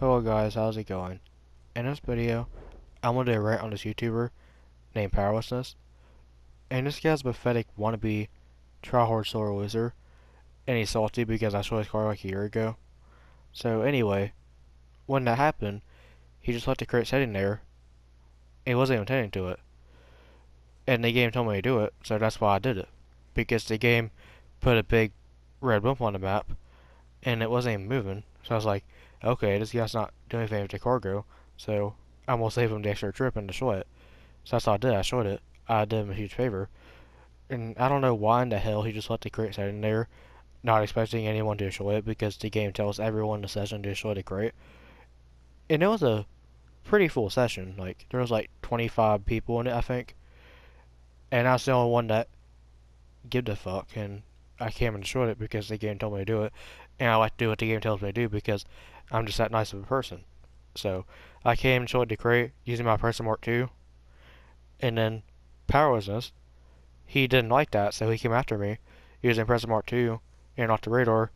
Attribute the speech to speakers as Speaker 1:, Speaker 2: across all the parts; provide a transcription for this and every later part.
Speaker 1: Hello guys, how's it going? In this video, I'm going to do a rant on this YouTuber named Powerlessness. And this guy's a pathetic wannabe Tryhard sore loser. And he's salty because I showed his car like a year ago. So anyway, when that happened, he just let the crate sitting there. And he wasn't even intending to it. And the game told me to do it, so that's why I did it. Because the game put a big red bump on the map, and it wasn't even moving. So I was like, okay, this guy's not doing anything with the cargo, so I'm gonna save him the extra trip and destroy it. So that's what I did. I showed it. I did him a huge favor. And I don't know why in the hell he just let the crate sit in there, not expecting anyone to destroy it, because the game tells everyone in the session to destroy the crate. And it was a pretty full session. Like, there was like 25 people in it, I think. And I was the only one that gave a fuck, and I came and destroyed it because the game told me to do it. And I like to do what the game tells me to do because I'm just that nice of a person. So I came and destroyed the crate using my Oppressor Mark II. And then Powerlessness, he didn't like that, so he came after me using Oppressor Mark II and off the radar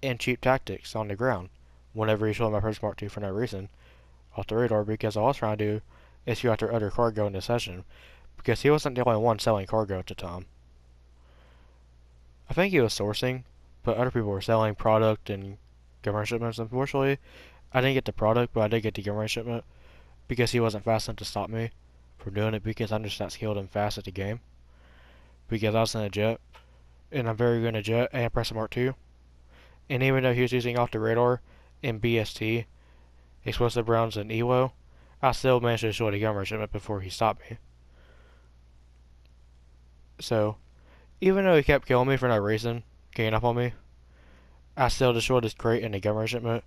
Speaker 1: and cheap tactics on the ground. Whenever he showed my Oppressor Mark II for no reason off the radar, because all I was trying to do is go after other cargo in the session, because he wasn't the only one selling cargo at the time. I think he was sourcing, but other people were selling product and government shipments. Unfortunately, I didn't get the product, but I did get the government shipment because he wasn't fast enough to stop me from doing it, because I'm just not skilled and fast at the game. Because I was in a jet, and I'm very good in a jet and Oppressor Mark II. And even though he was using off the radar and BST, explosive rounds and EWO, I still managed to destroy the government shipment before he stopped me. So, even though he kept killing me for no reason, ganging up on me, I still destroyed his crate and the government shipment.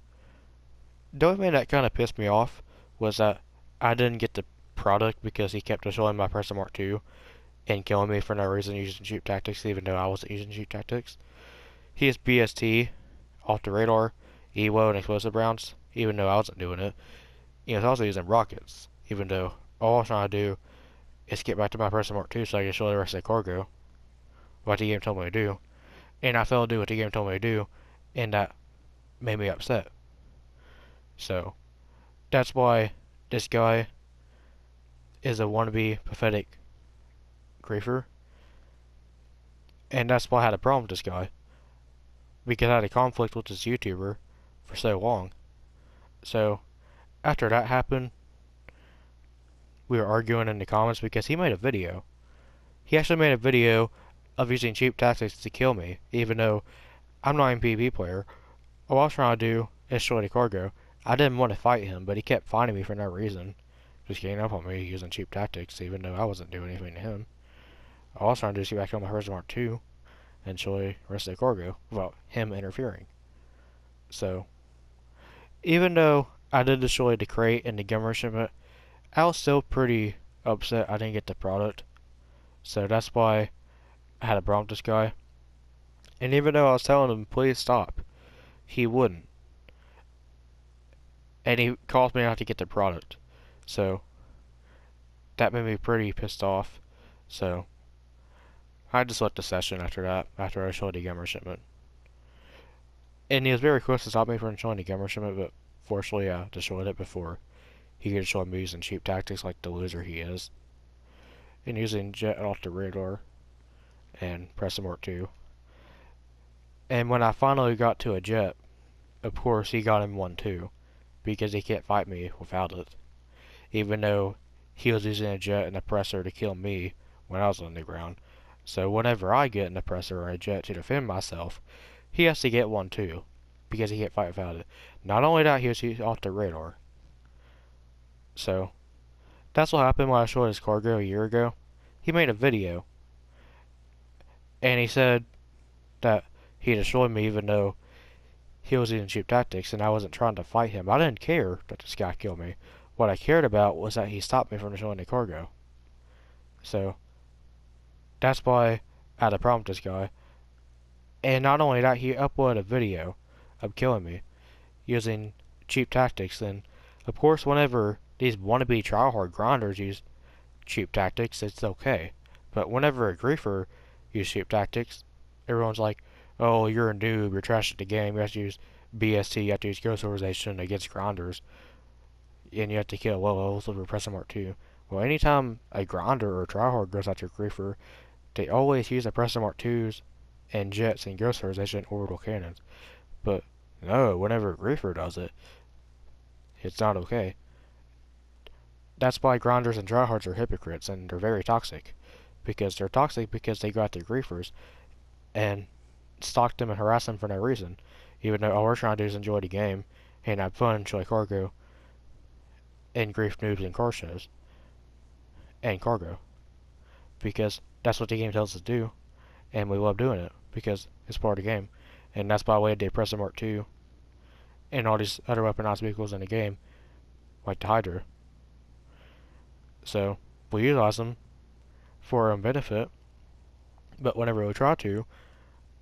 Speaker 1: The only thing that kind of pissed me off was that I didn't get the product because he kept destroying my Oppressor Mark II and killing me for no reason using cheap tactics, even though I wasn't using cheap tactics. He has BST, off the radar, EWO, and explosive rounds, even though I wasn't doing it. He was also using rockets, even though all I was trying to do is get back to my Oppressor Mark II so I can destroy the rest of the cargo, what the game told me to do. And I failed to do what the game told me to do, and that made me upset. So, that's why this guy is a wannabe pathetic griefer. And that's why I had a problem with this guy, because I had a conflict with this YouTuber for so long. So, after that happened, we were arguing in the comments because he made a video. He actually made a video of using cheap tactics to kill me, even though I'm not an PvP player. All I was trying to do is destroy the cargo. I didn't want to fight him, but he kept fighting me for no reason, just getting up on me using cheap tactics, even though I wasn't doing anything to him. All I was trying to do is get back on my Oppressor Mark II and destroy the rest of the cargo without him interfering. So, even though I did destroy the crate and the government shipment, I was still pretty upset I didn't get the product. So that's why I had a problem with this guy. And even though I was telling him, please stop, he wouldn't. And he caused me not to get the product. So, that made me pretty pissed off. So, I just left the session after that, after I showed the government shipment. And he was very close to stop me from showing the government shipment, but fortunately I destroyed it before he could show me using cheap tactics like the loser he is. And using jet off the radar and Oppressor Mark II. And when I finally got to a jet, of course he got him one too, because he can't fight me without it. Even though he was using a jet and oppressor to kill me when I was on the ground. So whenever I get an oppressor or a jet to defend myself, he has to get one too, because he can't fight without it. Not only that, he was off the radar. So, that's what happened when I showed his cargo a year ago. He made a video, and he said that he destroyed me even though he was using cheap tactics and I wasn't trying to fight him. I didn't care that this guy killed me. What I cared about was that he stopped me from destroying the cargo. So, that's why I had a problem with this guy. And not only that, he uploaded a video of killing me using cheap tactics. And of course, whenever these wannabe tryhard grinders use cheap tactics, it's okay. But whenever a griefer uses cheap tactics, everyone's like, oh, you're a noob, you're trash at the game, you have to use BST, you have to use ghost organization against grinders, and you have to kill low levels of Oppressor Mark 2. Well, anytime a grinder or Tryhard goes after Griefer, they always use Oppressor Mark 2s and jets and ghost organization orbital cannons. But no, whenever Griefer does it, it's not okay. That's why grinders and Tryhards are hypocrites, and they're very toxic. Because they're toxic because they go after Griefers and stalk them and harass them for no reason. Even though all we're trying to do is enjoy the game and have fun, enjoy cargo, and grief noobs and car shows. And cargo. Because that's what the game tells us to do, and we love doing it because it's part of the game. And that's why we had the Oppressor Mark 2 and all these other weaponized vehicles in the game, like the Hydra. So we utilize them for our own benefit, but whenever we try to,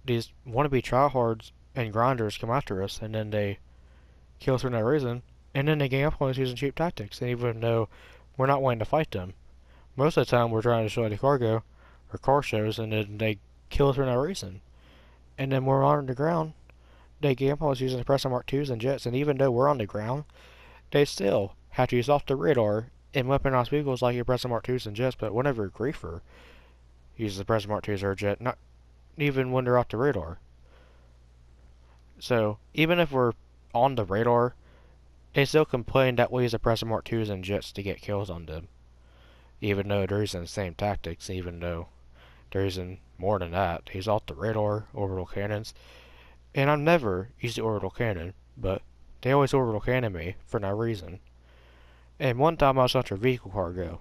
Speaker 1: these wannabe tryhards and grinders come after us, and then they kill us for no reason, and then they gang up on us using cheap tactics, and even though we're not wanting to fight them. Most of the time we're trying to destroy the cargo or car shows, and then they kill us for no reason. And then when we're on the ground, they gang up on us using the Oppressor Mark 2s and jets, and even though we're on the ground, they still have to use off the radar and weaponized vehicles like Oppressor Mark 2s and jets. But whenever Griefer uses the Oppressor Mark 2s or a jet, not even when they're off the radar. So even if we're on the radar, they still complain that we use Oppressor Mark 2s and jets to get kills on them. Even though they're using the same tactics, even though they're using more than that. He's off the radar, orbital cannons. And I've never used the orbital cannon, but they always orbital cannon me for no reason. And one time I was after vehicle cargo,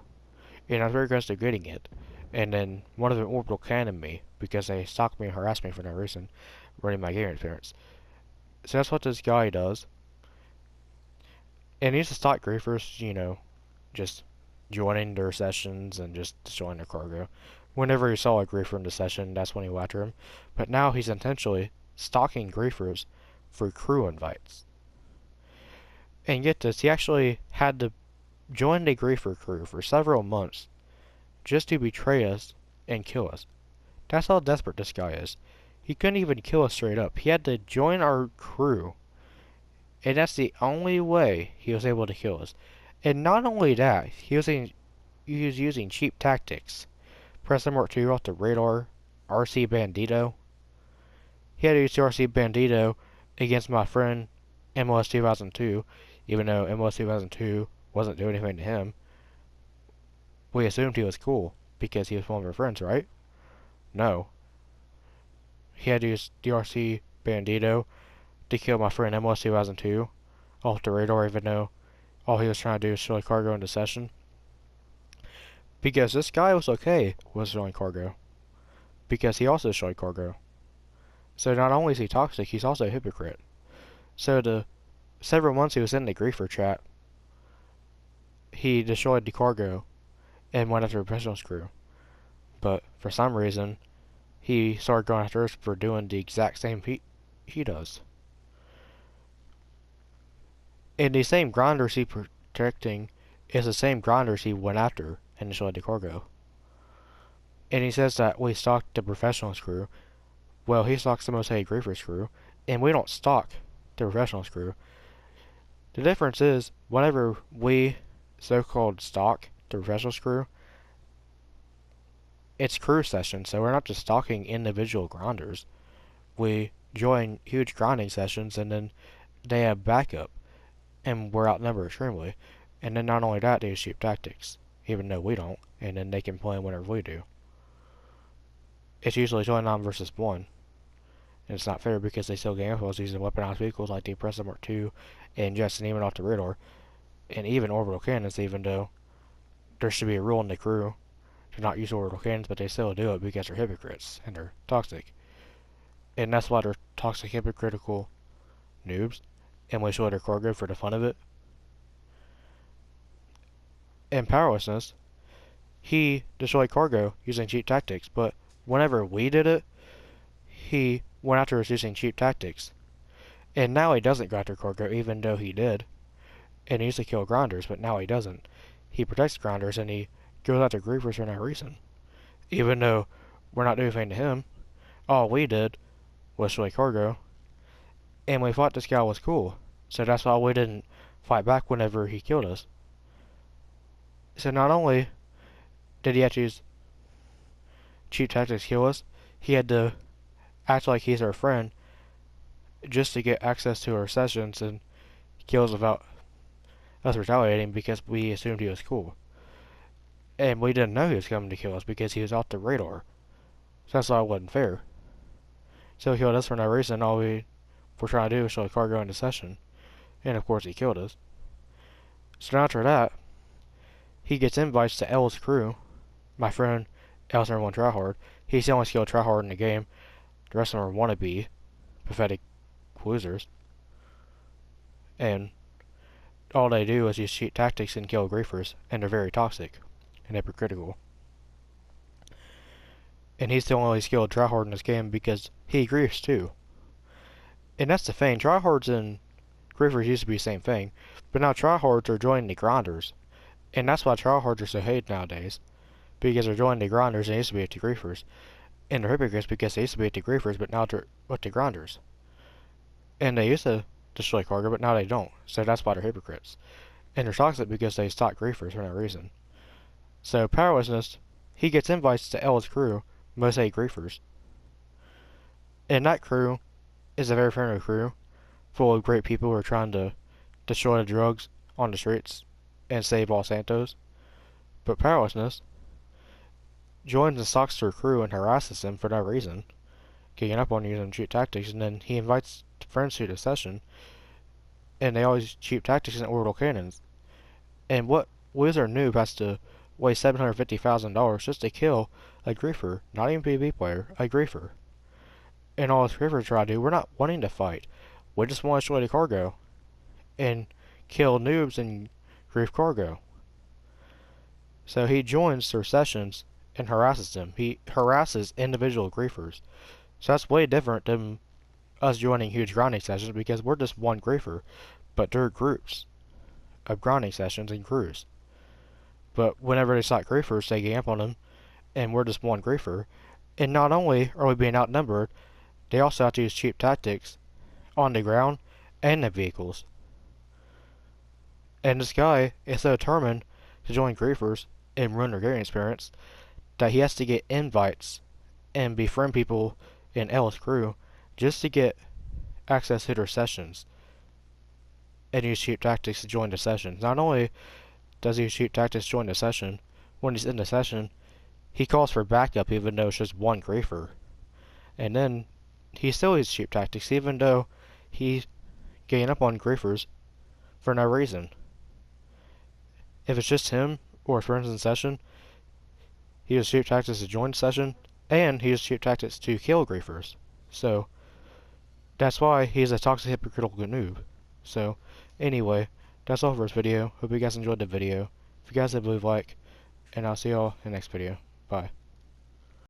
Speaker 1: and I was very close to getting it. And then one of them orbital cannoned me because they stalked me and harassed me for no reason, running my game interference. So that's what this guy does. And he used to stalk griefers, you know, just joining their sessions and just destroying their cargo. Whenever he saw a griefer in the session, that's when he went after him. But now he's intentionally stalking griefers for crew invites. And get this, he actually had to join the griefer crew for several months just to betray us and kill us. That's how desperate this guy is. He couldn't even kill us straight up. He had to join our crew, and that's the only way he was able to kill us. And not only that, he was using cheap tactics. Oppressor Mark 2 off the radar, RC Bandito. He had to use RC Bandito against my friend MLS 2002, even though MLS 2002 wasn't doing anything to him. We assumed he was cool because he was one of our friends, right? No. He had to use DRC Bandito to kill my friend MLS 2002 off the radar, even though all he was trying to do was destroy cargo into session. Because this guy was okay with destroying cargo. Because he also destroyed cargo. So not only is he toxic, he's also a hypocrite. So the several months he was in the griefer chat, he destroyed the cargo and went after the professionals crew. But for some reason, he started going after us for doing the exact same he does. And the same grinders he protecting is the same grinders he went after and destroyed the cargo. And he says that we stalked the professionals crew. Well, he stalks the most hated griefers crew, and we don't stalk the professionals crew. The difference is, whenever we so-called stalk the professionals crew, it's crew sessions, so we're not just stalking individual grinders. We join huge grinding sessions, and then they have backup, and we're outnumbered extremely. And then not only that, they use cheap tactics, even though we don't, and then they can play whenever we do. It's usually 29 versus 1, and it's not fair because they still gang up on us using weaponized vehicles like the Oppressor Mark 2 and jets, and even off the radar, and even orbital cannons, even though there should be a rule in the crew to not use orbital cannons, but they still do it because they're hypocrites and they're toxic. And that's why they're toxic, hypocritical noobs, and we destroy their cargo for the fun of it. And Powerlessness, he destroyed cargo using cheap tactics, but whenever we did it, he went after us using cheap tactics. And now he doesn't go after cargo, even though he did. And he used to kill grinders, but now he doesn't. He protects grinders, and he goes after griefers for no reason. Even though we're not doing anything to him, all we did was destroy cargo. And we thought this guy was cool. So that's why we didn't fight back whenever he killed us. So not only did he have to use cheap tactics to kill us, he had to act like he's our friend just to get access to our sessions and kill us without us retaliating because we assumed he was cool. And we didn't know he was coming to kill us because he was off the radar. So that's why it wasn't fair. So he killed us for no reason. All we were trying to do was show the cargo into session. And of course he killed us. So after that, he gets invites to L's crew. My friend, L's number one Tryhard. He's the only skilled Tryhard in the game. The rest of them are Wannabe, pathetic losers. And all they do is use cheat tactics and kill griefers. And they're very toxic and hypocritical. And he's the only skilled Tryhard in this game because he griefs too. And that's the thing, Tryhards and griefers used to be the same thing, but now Tryhards are joining the grinders. And that's why Tryhards are so hated nowadays. Because they're joining the grinders and they used to be with the griefers. And they're hypocrites because they used to be with the griefers, but now they're with the grinders. And they used to destroy cargo, but now they don't. So that's why they're hypocrites. And they're toxic because they stalk griefers for no reason. So Powerlessness, he gets invites to L's crew, most hate griefers. And that crew is a very friendly crew, full of great people who are trying to destroy the drugs on the streets and save Los Santos. But Powerlessness joins and stalks their crew and harasses them for no reason, getting up on using cheap tactics, and then he invites friends to the session, and they always use cheap tactics and orbital cannons. And what wizard noob has to waste $750,000 just to kill a griefer, not even PvP player, a griefer? And all this griefers try to do, we're not wanting to fight. We just want to destroy the cargo and kill noobs and grief cargo. So he joins their sessions and harasses them. He harasses individual griefers. So that's way different than us joining huge grinding sessions because we're just one griefer, but they're groups of grinding sessions and crews. But whenever they start griefers, they gang up on them, and we're just one griefer. And not only are we being outnumbered, they also have to use cheap tactics on the ground and the vehicles. And this guy is so determined to join griefers and ruin their gaming experience that he has to get invites and befriend people in L's crew just to get access to their sessions and use cheap tactics to join the sessions. Not only does he use cheap tactics to join the session, when he's in the session, he calls for backup even though it's just one griefer. And then he still uses cheap tactics even though he's getting up on griefers for no reason. If it's just him or friends in session, he uses cheap tactics to join the session, and he uses cheap tactics to kill griefers. So that's why he's a toxic hypocritical noob. So anyway, that's all for this video. Hope you guys enjoyed the video. If you guys did, leave a like, and I'll see y'all in the next video. Bye.